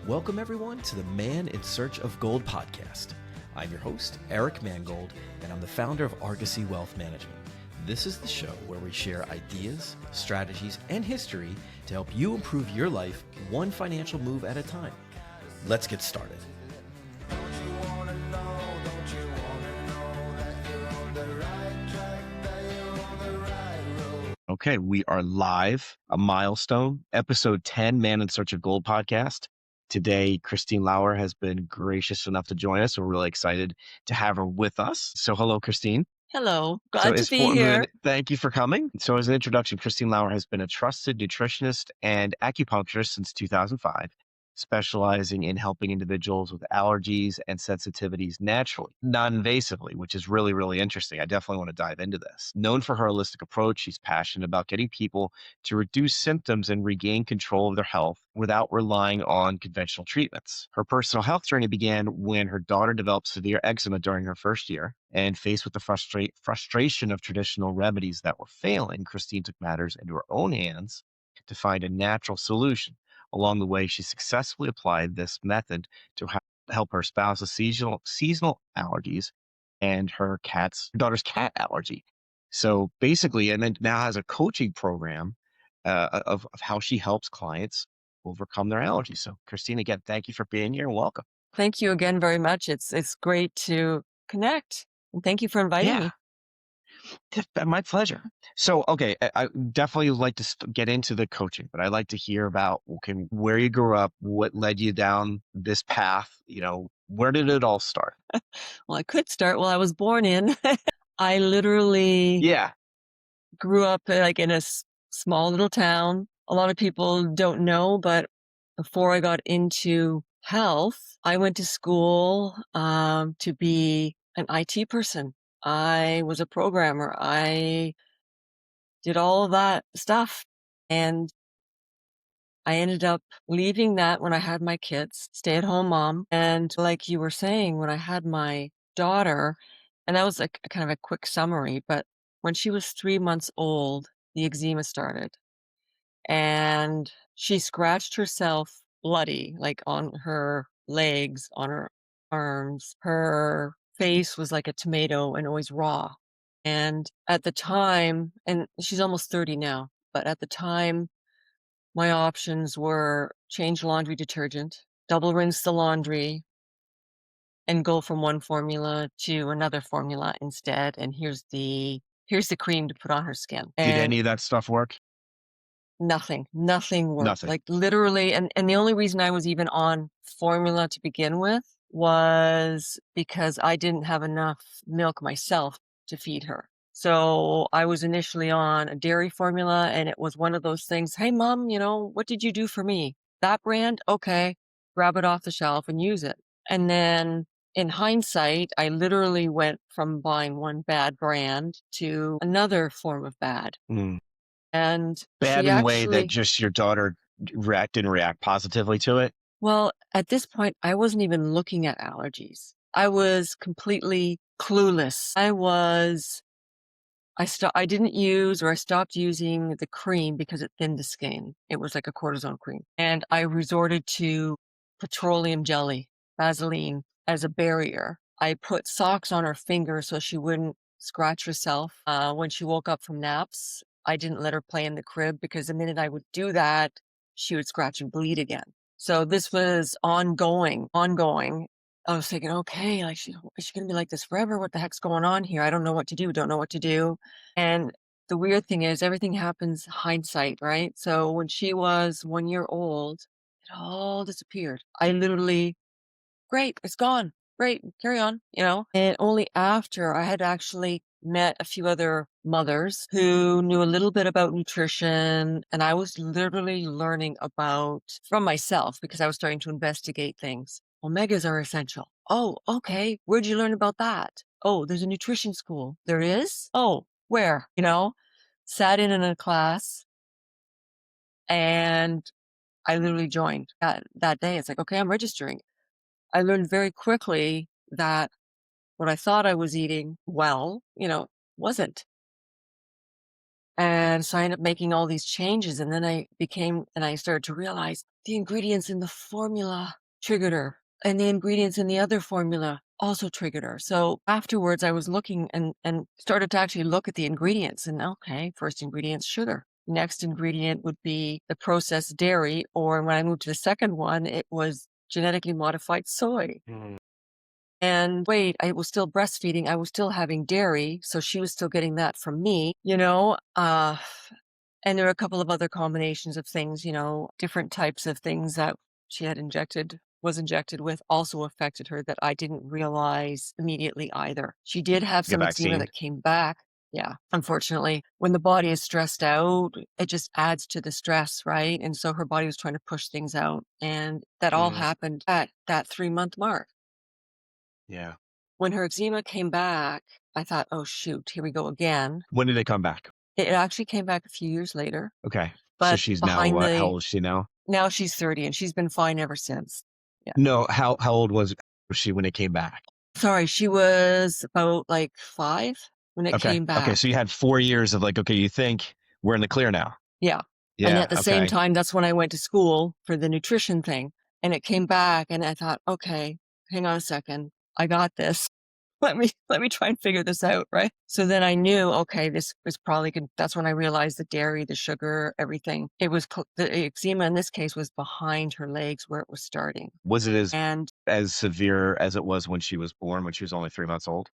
Welcome, everyone, to the Man in Search of Gold podcast. I'm your host, Eric Mangold, and I'm the founder of Argosy Wealth Management. This is the show where we share ideas, strategies, and history to help you improve your life one financial move at a time. Let's get started. Okay, we are live, a milestone, episode 10, Man in Search of Gold podcast. Today, Christine Lauer has been gracious enough to join us. We're really excited to have her with us. So hello, Christine. Hello, glad to be here. Thank you for coming. So as an introduction, Christine Lauer has been a trusted nutritionist and acupuncturist since 2005. Specializing in helping individuals with allergies and sensitivities naturally, non-invasively, which is really, really interesting. I definitely want to dive into this. Known for her holistic approach, she's passionate about getting people to reduce symptoms and regain control of their health without relying on conventional treatments. Her personal health journey began when her daughter developed severe eczema during her first year, and faced with the frustration of traditional remedies that were failing, Christine took matters into her own hands to find a natural solution. Along the way, she successfully applied this method to help her spouse with seasonal allergies and her daughter's cat allergy. So basically, and then now has a coaching program of how she helps clients overcome their allergies. So Christine, again, thank you for being here and welcome. Thank you again very much. It's great to connect. And thank you for inviting me. My pleasure. So, okay, I definitely like to get into the coaching, but I'd like to hear about where you grew up, what led you down this path, where did it all start? Well, I could start. Well, I was born in. I literally grew up in a small little town. A lot of people don't know, but before I got into health, I went to school to be an IT person. I was a programmer. I did all of that stuff. And I ended up leaving that when I had my kids, stay-at-home mom. And like you were saying, when I had my daughter, and that was like kind of a quick summary, but when she was 3 months old, the eczema started. And she scratched herself bloody, like on her legs, on her arms. Her face was like a tomato and always raw. And at the time, and she's almost 30 now, but at the time, my options were change laundry detergent, double rinse the laundry, and go from one formula to another formula instead. And here's the cream to put on her skin. Did any of that stuff work? Nothing worked. Nothing. Like literally, and the only reason I was even on formula to begin with was because I didn't have enough milk myself to feed her. So I was initially on a dairy formula, and it was one of those things, hey mom, what did you do for me? That brand? Okay, grab it off the shelf and use it. And then in hindsight, I literally went from buying one bad brand to another form of bad. And bad in a way that just your daughter didn't react positively to it? Well, at this point, I wasn't even looking at allergies. I was completely clueless. I didn't use, or I stopped using the cream because it thinned the skin. It was like a cortisone cream. And I resorted to petroleum jelly, Vaseline, as a barrier. I put socks on her fingers so she wouldn't scratch herself when she woke up from naps. I didn't let her play in the crib because the minute I would do that, she would scratch and bleed again. So this was ongoing. I was thinking, okay, is she going to be like this forever? What the heck's going on here? I don't know what to do. And the weird thing is everything happens hindsight, right? So when she was 1 year old, it all disappeared. I literally, great, it's gone. Great, carry on, And only after I had actually met a few other mothers who knew a little bit about nutrition, and I was literally learning from myself because I was starting to investigate things. Omegas are essential. Oh, okay. Where'd you learn about that? Oh, there's a nutrition school. There is? Oh, where? Sat in a class, and I literally joined that day. It's like, okay, I'm registering. I learned very quickly that what I thought I was eating wasn't. And so I ended up making all these changes. And then I started to realize the ingredients in the formula triggered her. And the ingredients in the other formula also triggered her. So afterwards, I was looking and started to actually look at the ingredients. And okay, first ingredient, sugar. Next ingredient would be the processed dairy. Or when I moved to the second one, it was genetically modified soy. And wait, I was still breastfeeding. I was still having dairy. So she was still getting that from me, and there were a couple of other combinations of things, different types of things that she had was injected with also affected her that I didn't realize immediately either. She did have The some eczema vaccine. that came back. Yeah. Unfortunately, when the body is stressed out, it just adds to the stress, right? And so her body was trying to push things out. And that all happened at that 3-month mark. Yeah. When her eczema came back, I thought, oh, shoot, here we go again. When did it come back? It actually came back a few years later. Okay. So But she's now what? How old is she now? Now she's 30 and she's been fine ever since. Yeah. No, how old was she when it came back? Sorry, she was about like 5 when it came back. Okay, so you had 4 years of like, okay, you think we're in the clear now. Yeah. Yeah. And at the same time, that's when I went to school for the nutrition thing. And it came back and I thought, okay, hang on a second. I got this. Let me try and figure this out, right? So then I knew, okay, this was probably good. That's when I realized the dairy, the sugar, everything. It was the eczema in this case was behind her legs where it was starting. Was it as severe as it was when she was born, when she was only 3 months old?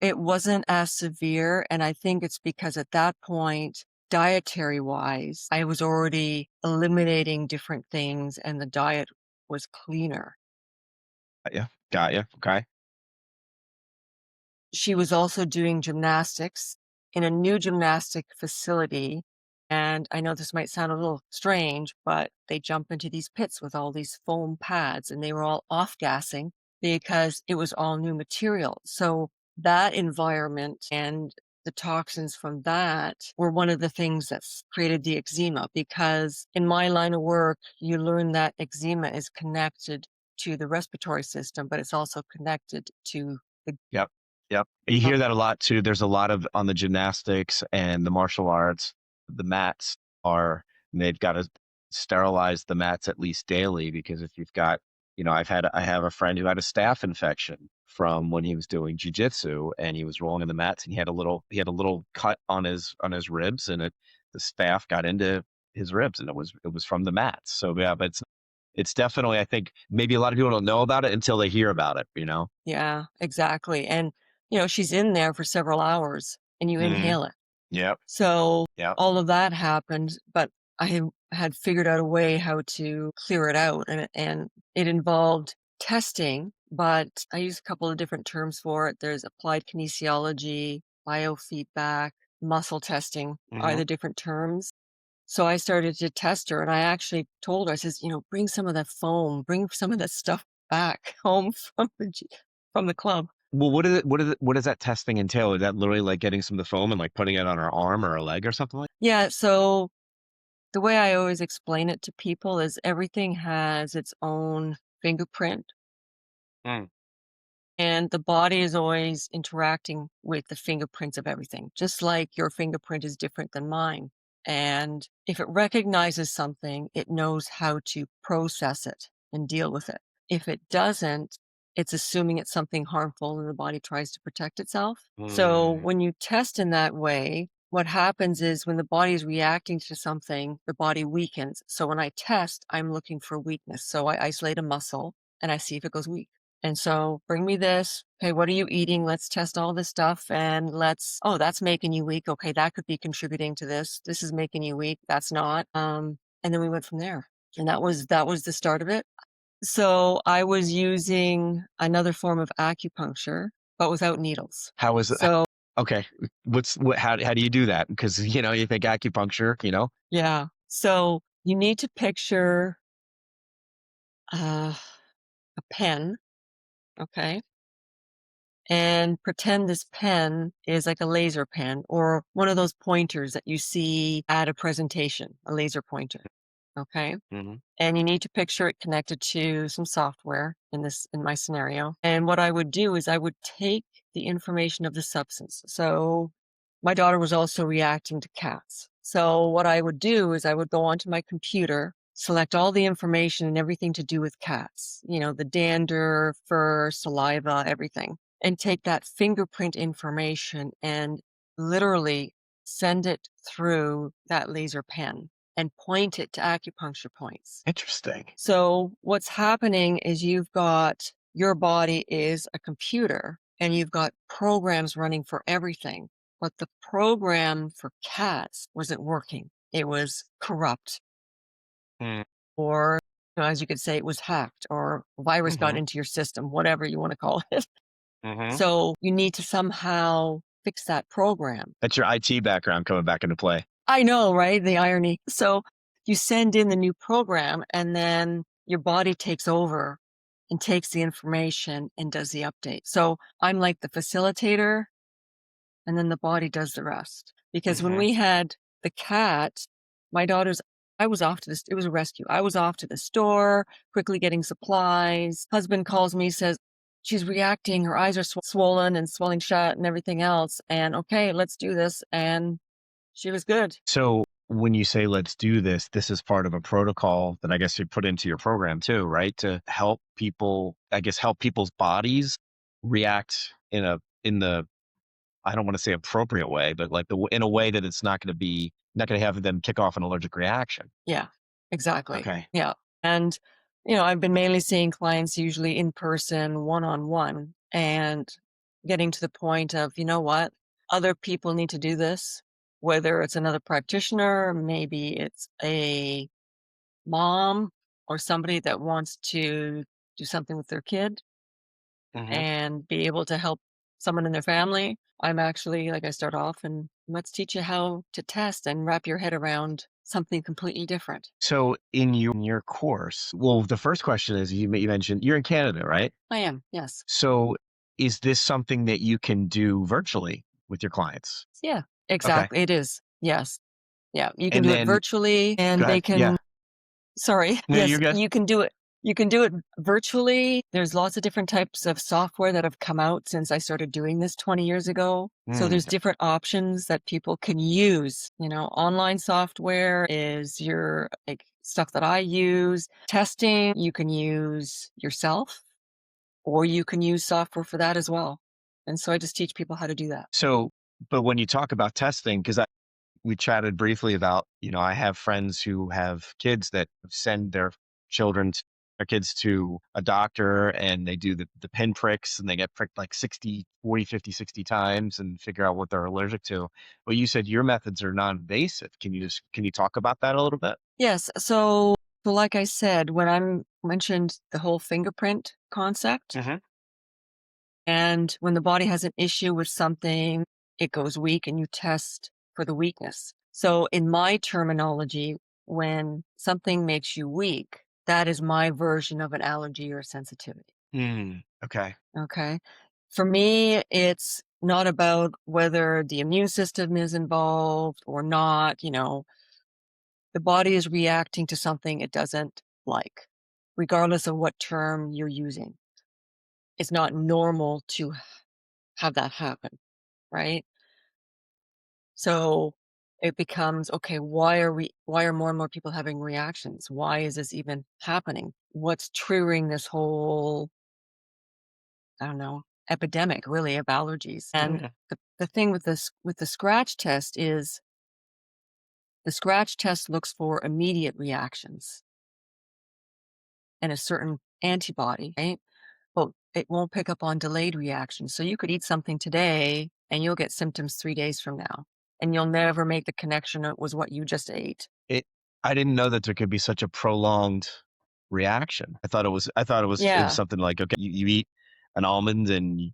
It wasn't as severe, and I think it's because at that point, dietary wise, I was already eliminating different things and the diet was cleaner. Got you. Okay. She was also doing gymnastics in a new gymnastic facility. And I know this might sound a little strange, but they jump into these pits with all these foam pads and they were all off-gassing because it was all new material. So that environment and the toxins from that were one of the things that created the eczema, because in my line of work, you learn that eczema is connected to the respiratory system, but it's also connected to the Yep. You hear that a lot too. There's a lot of on the gymnastics and the martial arts, the mats they've got to sterilize the mats at least daily, because if you've got, I have a friend who had a staph infection from when he was doing jujitsu and he was rolling in the mats and he had a little cut on his ribs, and the staph got into his ribs and it was from the mats. So yeah, but it's definitely, I think maybe a lot of people don't know about it until they hear about it, Yeah, exactly. And, she's in there for several hours and you inhale it. Yep. So Yep. all of that happened, but I had figured out a way how to clear it out. And it involved testing, but I use a couple of different terms for it. There's applied kinesiology, biofeedback, muscle testing are the different terms. So I started to test her and I actually told her, I says, bring some of that foam, bring some of that stuff back home from the club. Well, what does that testing entail? Is that literally like getting some of the foam and like putting it on her arm or a leg or something like that? Yeah. So the way I always explain it to people is everything has its own fingerprint. And the body is always interacting with the fingerprints of everything, just like your fingerprint is different than mine. And if it recognizes something, it knows how to process it and deal with it. If it doesn't, it's assuming it's something harmful and the body tries to protect itself. So when you test in that way, what happens is when the body is reacting to something, the body weakens. So when I test, I'm looking for weakness. So I isolate a muscle and I see if it goes weak. And so bring me this. Okay, what are you eating? Let's test all this stuff and that's making you weak. Okay, that could be contributing to this. This is making you weak. That's not. And then we went from there. And that was the start of it. So I was using another form of acupuncture, but without needles. How is it? So okay, how do you do that? Because you think acupuncture, Yeah. So you need to picture a pen, okay? And pretend this pen is like a laser pen or one of those pointers that you see at a presentation, a laser pointer, okay? And you need to picture it connected to some software in my scenario. And what I would do is I would take the information of the substance. So my daughter was also reacting to cats. So what I would do is I would go onto my computer, select all the information and everything to do with cats, the dander, fur, saliva, everything, and take that fingerprint information and literally send it through that laser pen and point it to acupuncture points. Interesting. So what's happening is your body is a computer and you've got programs running for everything. But the program for cats wasn't working. It was corrupt. Or, as you could say, it was hacked or a virus got into your system, whatever you want to call it. So you need to somehow fix that program. That's your IT background coming back into play. I know, right? The irony. So you send in the new program and then your body takes over and takes the information and does the update. So I'm like the facilitator and then the body does the rest. Because when we had the cat, I was off to it was a rescue. I was off to the store, quickly getting supplies. Husband calls me, says, she's reacting. Her eyes are swollen and swelling shut and everything else. And okay, let's do this. And she was good. So when you say, let's do this, this is part of a protocol that I guess you put into your program too, right? To help people, help people's bodies react in the, I don't want to say appropriate way, but like in a way that it's not going to have them kick off an allergic reaction. Yeah, exactly. Okay. Yeah. And, I've been mainly seeing clients usually in person, one-on-one, and getting to the point of, you know what, other people need to do this, whether it's another practitioner, maybe it's a mom or somebody that wants to do something with their kid and be able to help someone in their family. I'm actually, I start off and let's teach you how to test and wrap your head around something completely different. So in your course, well, the first question is, you mentioned you're in Canada, right? I am, yes. So is this something that you can do virtually with your clients? Yeah, exactly. Okay. It is. Yes. Yeah. You can And do it then, virtually and go they ahead. can, Yeah. sorry. No, Yes, you're good. you can do it. You can do it virtually. There's lots of different types of software that have come out since I started doing this 20 years ago. So there's different options that people can use. Online software is your stuff that I use. Testing, you can use yourself or you can use software for that as well. And so I just teach people how to do that. So, but when you talk about testing, because we chatted briefly about, I have friends who have kids that send their kids to a doctor and they do the pin pricks and they get pricked like 60, 40, 50, 60 times and figure out what they're allergic to. But you said your methods are non-invasive. Can you talk about that a little bit? Yes. So like I said, when I mentioned the whole fingerprint concept, and when the body has an issue with something, it goes weak and you test for the weakness. So in my terminology, when something makes you weak, that is my version of an allergy or sensitivity. Okay. Okay. For me, it's not about whether the immune system is involved or not. The body is reacting to something it doesn't like, regardless of what term you're using. It's not normal to have that happen, right? So it becomes, okay, why are more and more people having reactions? Why is this even happening? What's triggering this whole, I don't know, epidemic really of allergies? And the thing with the scratch test is the scratch test looks for immediate reactions and a certain antibody, right? But it won't pick up on delayed reactions. So you could eat something today and you'll get symptoms 3 days from now. And you'll never make the connection it was what you just ate. I didn't know that there could be such a prolonged reaction. I thought it was Yeah. something like, okay, you eat an almond and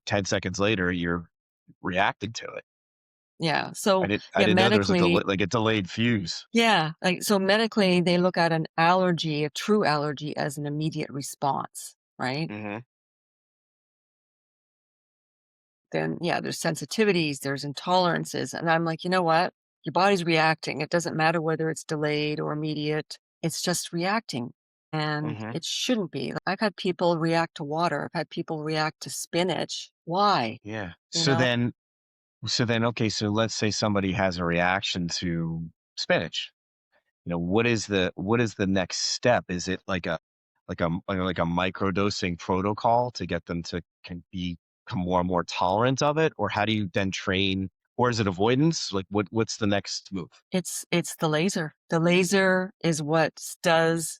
10 seconds later you're reacting to it. Yeah. So I didn't know there was medically, a delayed fuse. yeah. So medically, they look at an allergy, a true allergy, as an immediate response, right? Then, yeah, there's sensitivities, there's intolerances. And I'm like, you know what? Your body's reacting. It doesn't matter whether it's delayed or immediate. It's just reacting. And it shouldn't be. I've had people react to water. I've had people react to spinach. Why? Yeah. You So know? then So then, okay, so let's say somebody has a reaction to spinach. What is the next step? Is it like a micro dosing protocol to get them to become more and more tolerant of it? Or how do you then train, or is it avoidance? Like what's the next move? It's the laser. The laser is what does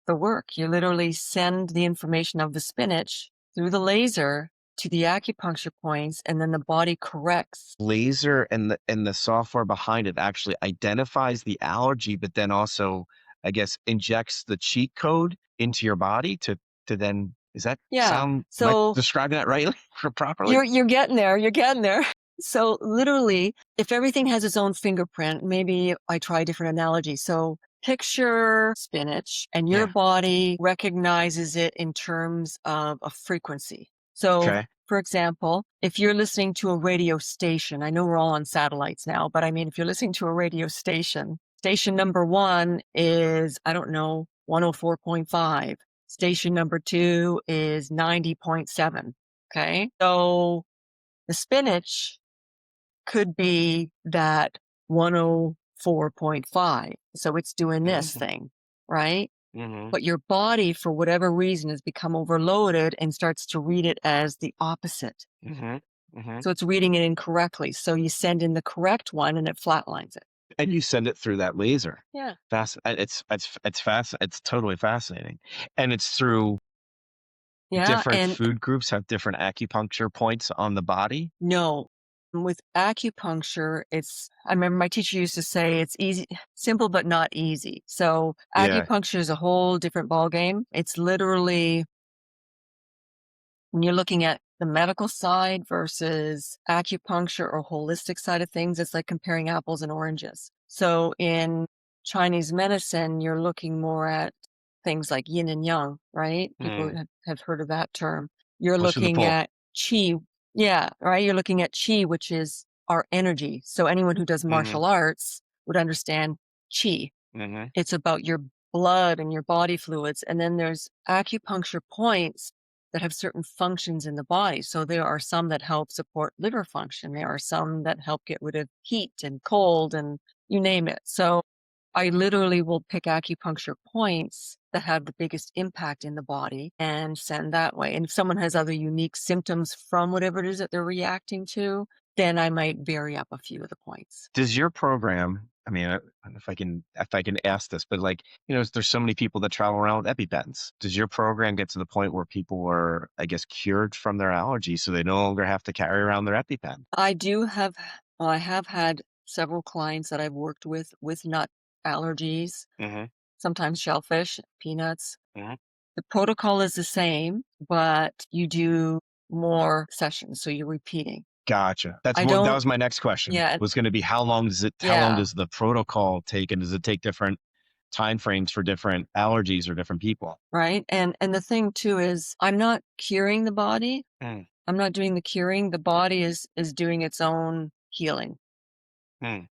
the work. You literally send the information of the spinach through the laser to the acupuncture points, and then the body corrects. Laser and the software behind it actually identifies the allergy, but then also, I guess, injects the cheat code into your body to then, is that Yeah. sound, am I So describing that right properly? you're getting there. You're getting there. So literally, if everything has its own fingerprint, maybe I try a different analogy. So picture spinach and your Yeah. body recognizes it in terms of a frequency. So Okay. for example, if you're listening to a radio station, I know we're all on satellites now, but I mean, if you're listening to a radio station, station number one is, I don't know, 104.5. Station number two is 90.7. Okay. So the spinach could be that 104.5. So it's doing this Mm-hmm. thing, right? Mm-hmm. But your body, for whatever reason, has become overloaded and starts to read it as the opposite. Mm-hmm. Mm-hmm. So it's reading it incorrectly. So you send in the correct one and it flatlines it. And you send it through that laser. Yeah. It's totally fascinating. And it's through Yeah. different And food groups have different acupuncture points on the body. no, with acupuncture, I remember my teacher used to say it's easy, simple, but not easy. So Yeah. acupuncture is a whole different ballgame. It's literally, when you're looking at the medical side versus acupuncture or holistic side of things, it's like comparing apples and oranges. So in Chinese medicine, you're looking more at things like yin and yang, right? People have heard of that term. You're Push and the looking pull. at qi. Yeah, right. You're looking at qi, which is our energy. So anyone who does Mm-hmm. martial arts would understand qi. Mm-hmm. It's about your blood and your body fluids. And then there's acupuncture points that have certain functions in the body. So there are some that help support liver function. There are some that help get rid of heat and cold and you name it. So I literally will pick acupuncture points that have the biggest impact in the body and send that way. And if someone has other unique symptoms from whatever it is that they're reacting to, then I might vary up a few of the points. Does your program, I mean, I don't know if I can ask this, but there's so many people that travel around with EpiPens. Does your program get to the point where people are, I guess, cured from their allergies so they no longer have to carry around their EpiPen? I have had several clients that I've worked with nut allergies, Mm-hmm. sometimes shellfish, peanuts. Mm-hmm. The protocol is the same, but you do more sessions. So you're repeating. Gotcha. That I don't, was my next question. yeah, Was going to be how long yeah, does the protocol take, and does it take different time frames for different allergies or different people? right. And the thing too is I'm not curing the body. Mm. I'm not doing the curing. The body is doing its own healing. Mm.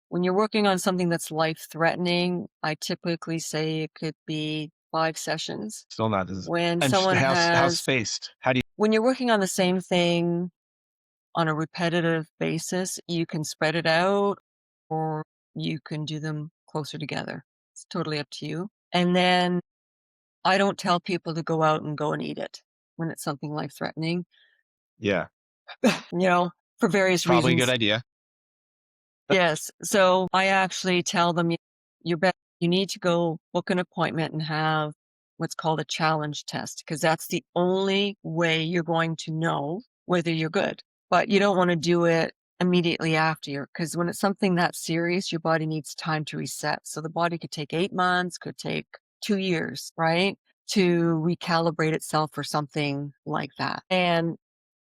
When you're working on something that's life-threatening, I typically say it could be 5 sessions. Still not as, When and someone how has spaced? How do you? when you're working on the same thing on a repetitive basis, you can spread it out or you can do them closer together. It's totally up to you. And then I don't tell people to go out and eat it when it's something life-threatening, Yeah, for various probably a good reasons. idea. Yes. So I actually tell them you need to go book an appointment and have what's called a challenge test, because that's the only way you're going to know whether you're good. But you don't want to do it immediately after because when it's something that serious, your body needs time to reset. So the body could take 8 months, could take 2 years, right? To recalibrate itself for something like that. And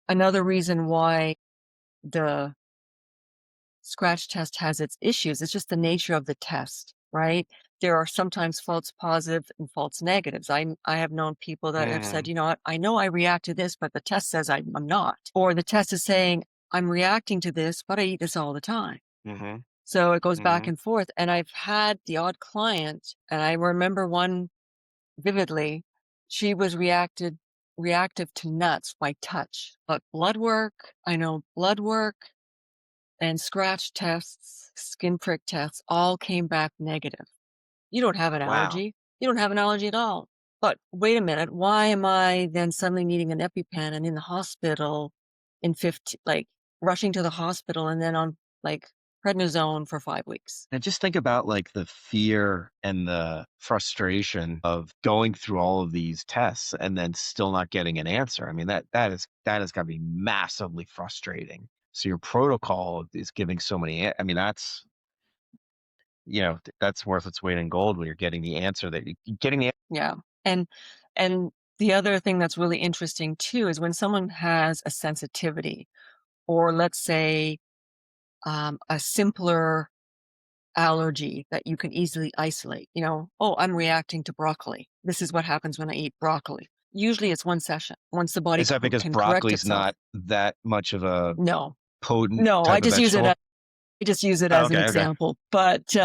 another reason why the scratch test has its issues. It's just the nature of the test, right? There are sometimes false positive and false negatives. I have known people that have said, Mm. what, I know I react to this, but the test says I'm not. Or the test is saying, I'm reacting to this, but I eat this all the time. Mm-hmm. So it goes back Mm-hmm. and forth. And I've had the odd client, and I remember one vividly. She was reacted reactive to nuts by touch. But blood work, I know blood work and scratch tests, skin prick tests, all came back negative. You don't have an Wow. allergy. You don't have an allergy at all. But wait a minute, why am I then suddenly needing an EpiPen and in the hospital in 15, like rushing to the hospital and then on like prednisone for 5 weeks? And just think about like the fear and the frustration of going through all of these tests and then still not getting an answer. I mean, that has got to be massively frustrating. So your protocol is giving so many, I mean, that's, that's worth its weight in gold when you're getting the answer that you're getting the. Yeah. And and the other thing that's really interesting too is when someone has a sensitivity, or let's say a simpler allergy that you can easily isolate. Oh, I'm reacting to broccoli. This is what happens when I eat broccoli. Usually it's one session. Once the body Is that because can correct broccoli's itself. not that much of a No, potent no, type of vegetable? I just use it Oh, as an okay, okay. example. But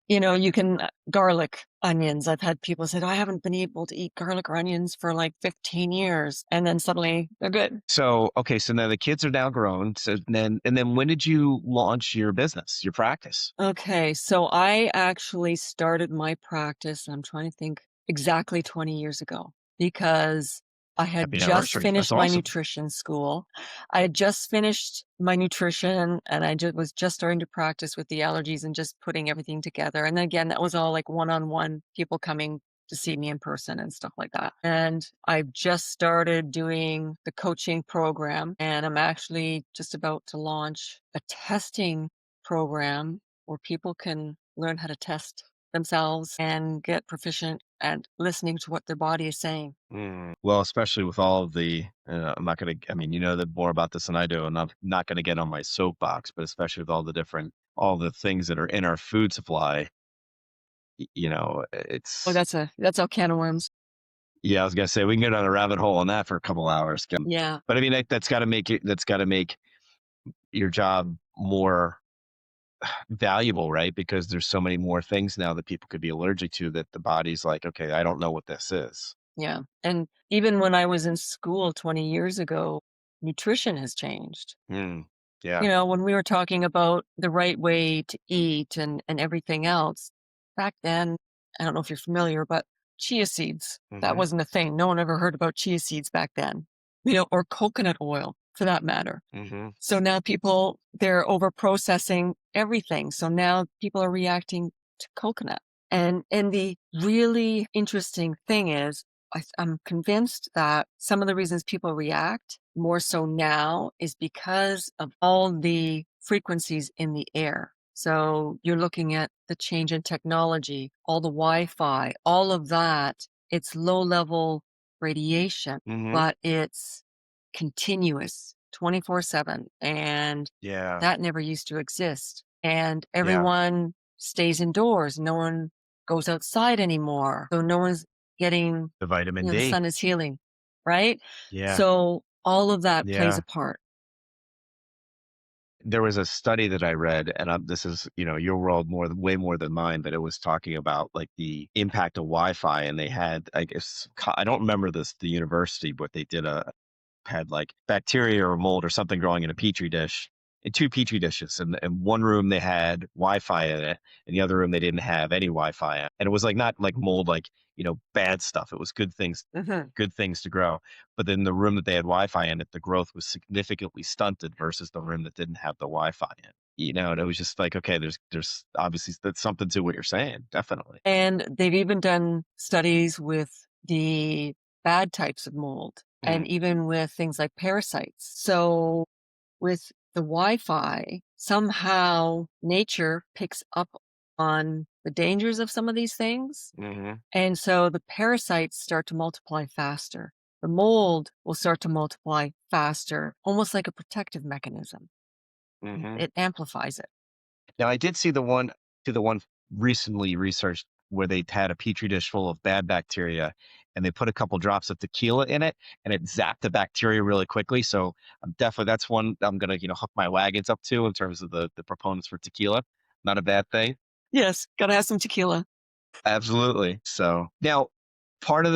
you can garlic, onions. I've had people say, I haven't been able to eat garlic or onions for like 15 years. And then suddenly they're good. So, okay, so now the kids are now grown. So then when did you launch your business, your practice? Okay, so I actually started my practice, I'm trying to think, exactly 20 years ago, because I had Happy just anniversary. That's finished my awesome. nutrition school. I had just finished my nutrition, and I was just starting to practice with the allergies and just putting everything together. And again, that was all like one-on-one, people coming to see me in person and stuff like that. And I've just started doing the coaching program, and I'm actually just about to launch a testing program where people can learn how to test themselves and get proficient at listening to what their body is saying. Well, especially with all of the, I'm not going to, I mean, you know that more about this than I do, and I'm not going to get on my soapbox, but especially with all the things that are in our food supply, Oh, it's, that's a can of worms. yeah, I was going to say, we can get on a rabbit hole on that for a couple hours. Yeah. But I mean, that's got to make your job more valuable, right? Because there's so many more things now that people could be allergic to that the body's like, okay, I don't know what this is. Yeah. And even when I was in school 20 years ago, nutrition has changed. Yeah. When we were talking about the right way to eat and everything else, back then, I don't know if you're familiar, but chia seeds, that wasn't a thing. No one ever heard about chia seeds back then, or coconut oil for that matter. So now they're over processing everything. So now people are reacting to coconut. And the really interesting thing is, I'm convinced that some of the reasons people react more so now is because of all the frequencies in the air. So you're looking at the change in technology, all the Wi-Fi, all of that. It's low level radiation, but it's continuous 24/7. And Yeah. that never used to exist. And Yeah. everyone stays indoors. No one goes outside anymore. So no one's getting The vitamin the D. sun is healing, right? Yeah. So all of that plays Yeah. a part. There was a study that I read, and this is, your world way more than mine, but it was talking about like the impact of Wi-Fi, and they had, I guess, I don't remember the university, but they had like bacteria or mold or something growing in a petri dish, in two petri dishes. And in one room they had Wi-Fi in it. In the other room they didn't have any Wi-Fi in it. And it was like not like mold, like, bad stuff. It was good things, good things to grow. But then the room that they had Wi-Fi in it, the growth was significantly stunted versus the room that didn't have the Wi-Fi in it. And it was just like, okay, there's obviously that's something to what you're saying. Definitely. And they've even done studies with the bad types of mold and even with things like parasites. So with the Wi-Fi, somehow nature picks up on the dangers of some of these things. And so the parasites start to multiply faster. The mold will start to multiply faster, almost like a protective mechanism. It amplifies it. Now, I did see the one recently researched where they had a petri dish full of bad bacteria and they put a couple drops of tequila in it and it zapped the bacteria really quickly. So that's one I'm going to, hook my wagons up to in terms of the proponents for tequila. Not a bad thing. Yes, gotta have some tequila. Absolutely. So now part of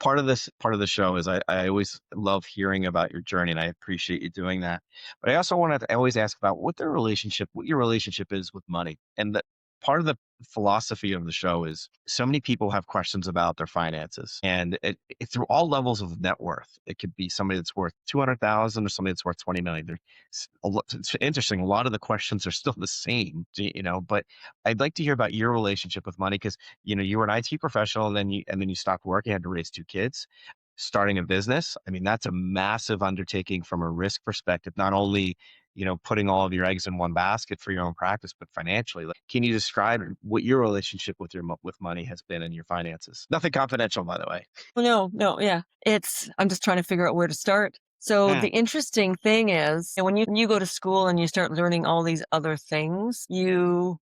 part of the show is I always love hearing about your journey, and I appreciate you doing that. But I always ask about what your relationship is with money. And the part of the philosophy of the show is so many people have questions about their finances, and it through all levels of net worth. It could be somebody that's worth 200,000 or somebody that's worth 20 million. It's interesting. A lot of the questions are still the same, but I'd like to hear about your relationship with money, because you were an IT professional, and then you stopped working, had to raise two kids. Starting a business, I mean, that's a massive undertaking from a risk perspective, not only, putting all of your eggs in one basket for your own practice, but financially. Like, can you describe what your relationship with money has been in your finances? Nothing confidential, by the way. No, yeah. I'm just trying to figure out where to start. So the interesting thing is, when you go to school and you start learning all these other things, you're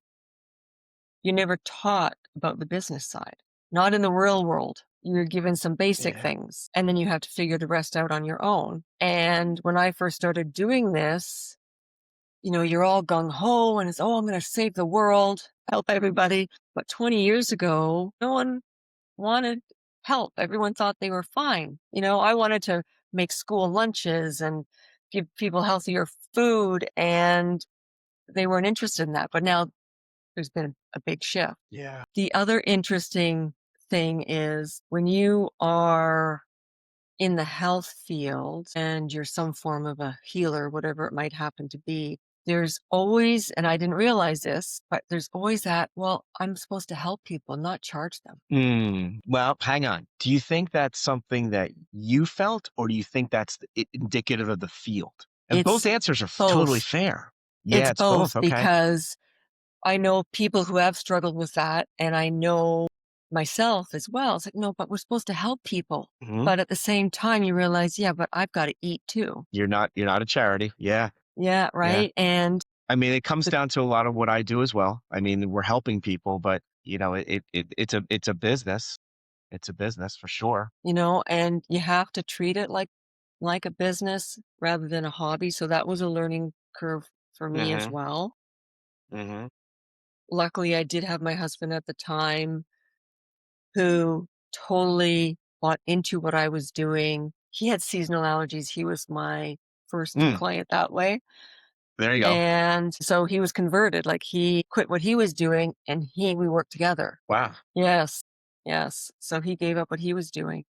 never taught about the business side, not in the real world. You're given some basic things, and then you have to figure the rest out on your own. And when I first started doing this, you're all gung ho and I'm going to save the world, help everybody. But 20 years ago, no one wanted help. Everyone thought they were fine. I wanted to make school lunches and give people healthier food, and they weren't interested in that. But now there's been a big shift. Yeah. The other interesting thing is when you are in the health field and you're some form of a healer, whatever it might happen to be, there's always, and I didn't realize this, but there's always that, well, I'm supposed to help people, not charge them. Well, hang on. Do you think that's something that you felt, or do you think that's indicative of the field? And both It's answers are totally both. fair. Yeah, It's it's both. both, Okay. because I know people who have struggled with that, and I know myself as well. It's like, no, but we're supposed to help people. Mhm. But at the same time, you realize, yeah, but I've got to eat too. You're not a charity. Yeah. Yeah, Yeah. right. And I mean, it comes down to a lot of what I do as well. I mean, we're helping people, but it's a business. It's a business for sure. and you have to treat it like a business rather than a hobby. So that was a learning curve for me as Mhm. well. Mhm. Luckily, I did have my husband at the time who totally bought into what I was doing. He had seasonal allergies. He was my first Mm, client that way. there you go. And so he was converted. Like, he quit what he was doing and we worked together. Wow. Yes. Yes. So he gave up what he was doing.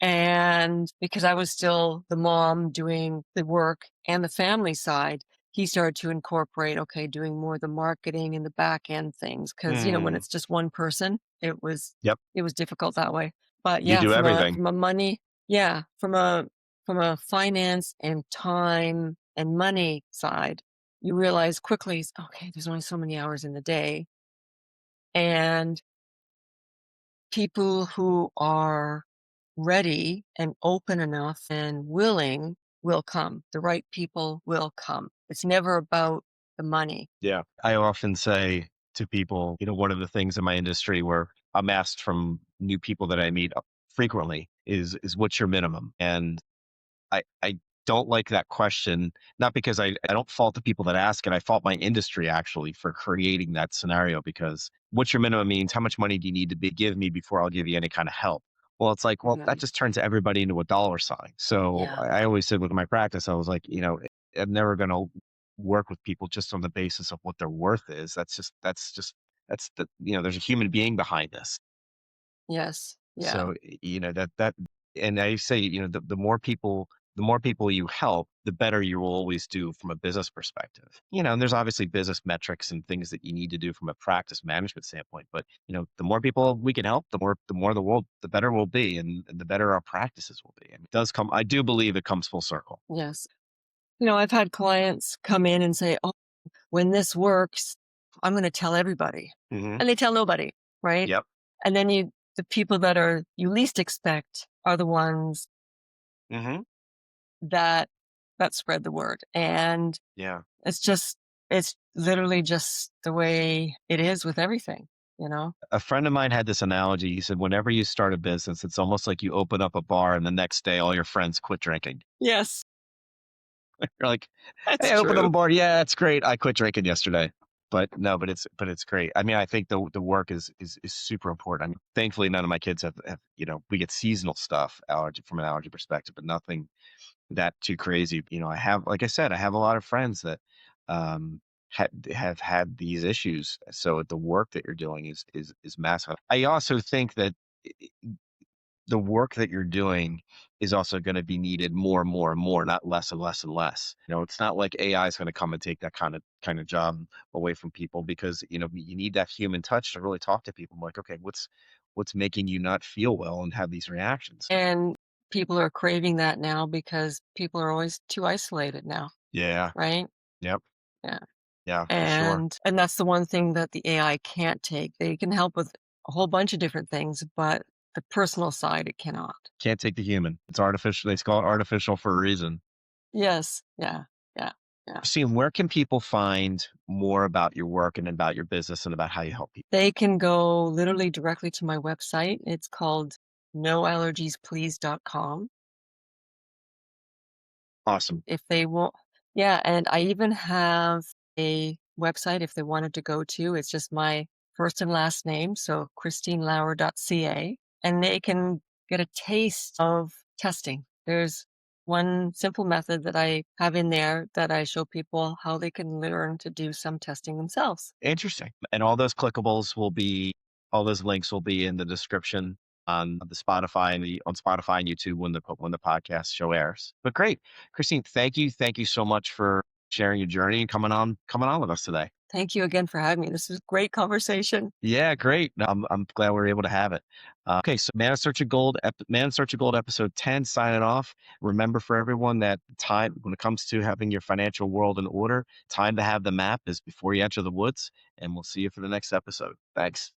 And because I was still the mom doing the work and the family side, he started to incorporate, okay, doing more of the marketing and the back end things. Cause when Mm, it's just one person, it was yep. difficult that way. But You yeah, do everything. from a money, yeah, from a finance and time and money side, you realize quickly, okay, there's only so many hours in the day. And people who are ready and open enough and willing will come. The right people will come. It's never about the money. Yeah. I often say to people, one of the things in my industry where I'm asked from new people that I meet frequently is what's your minimum? And I don't like that question, not because I don't fault the people that ask it. I fault my industry actually for creating that scenario, because what's your minimum means how much money do you need to give me before I'll give you any kind of help? Well, it's like, well, that Right. just turns everybody into a dollar sign. So Yeah. I always said with my practice, I was like, I'm never going to work with people just on the basis of what their worth is. There's a human being behind this. Yes. Yeah. So, and I say, the more people you help, the better you will always do from a business perspective. And there's obviously business metrics and things that you need to do from a practice management standpoint. But, the more people we can help, the better we'll be, and the better our practices will be. And I do believe it comes full circle. Yes. I've had clients come in and say, oh, when this works, I'm going to tell everybody. Hmm. And they tell nobody. Right. Yep. And then the people that you least expect are the ones Hmm. that spread the word. And Yeah. it's literally just the way it is with everything. A friend of mine had this analogy. He said, whenever you start a business, it's almost like you open up a bar and the next day all your friends quit drinking. Yes, You're like, that's hey, I opened up true. a bar. Yeah, it's great. I quit drinking yesterday. But no, but it's great. I mean, I think the work is super important. I mean, thankfully, none of my kids have we get seasonal stuff allergy from an allergy perspective, but nothing that too crazy. I have, like I said, I have a lot of friends that um have had these issues. So the work that you're doing is massive. I also think that the work that you're doing is also going to be needed more and more and more, not less and less and less. It's not like AI is going to come and take that kind of job away from people, because you need that human touch to really talk to people. Like, okay, what's making you not feel well and have these reactions? And people are craving that now because people are always too isolated now, Yeah. right? Yep. Yeah. Yeah, for sure. And that's the one thing that the AI can't take. They can help with a whole bunch of different things, but the personal side, it cannot. Can't take the human. It's artificial. They call it artificial for a reason. Yes. Yeah. Yeah. Yeah. Christine, where can people find more about your work and about your business and about how you help people? They can go literally directly to my website. It's called noallergiesplease.com. Awesome. If they want, yeah, and I even have a website if they wanted to go to. It's just my first and last name, so christinelauer.ca, and they can get a taste of testing. There's one simple method that I have in there that I show people how they can learn to do some testing themselves. Interesting. And all those links will be in the description on the Spotify and on Spotify and YouTube when the podcast show airs. But great, Christine, thank you so much for sharing your journey and coming on with us today. Thank you again for having me. This was a great conversation. Yeah, great. No, I'm glad we were able to have it. Okay, so Man in Search of Gold, Man in Search of Gold, episode 10, signing off. Remember, for everyone, that time when it comes to having your financial world in order, time to have the map is before you enter the woods. And we'll see you for the next episode. Thanks.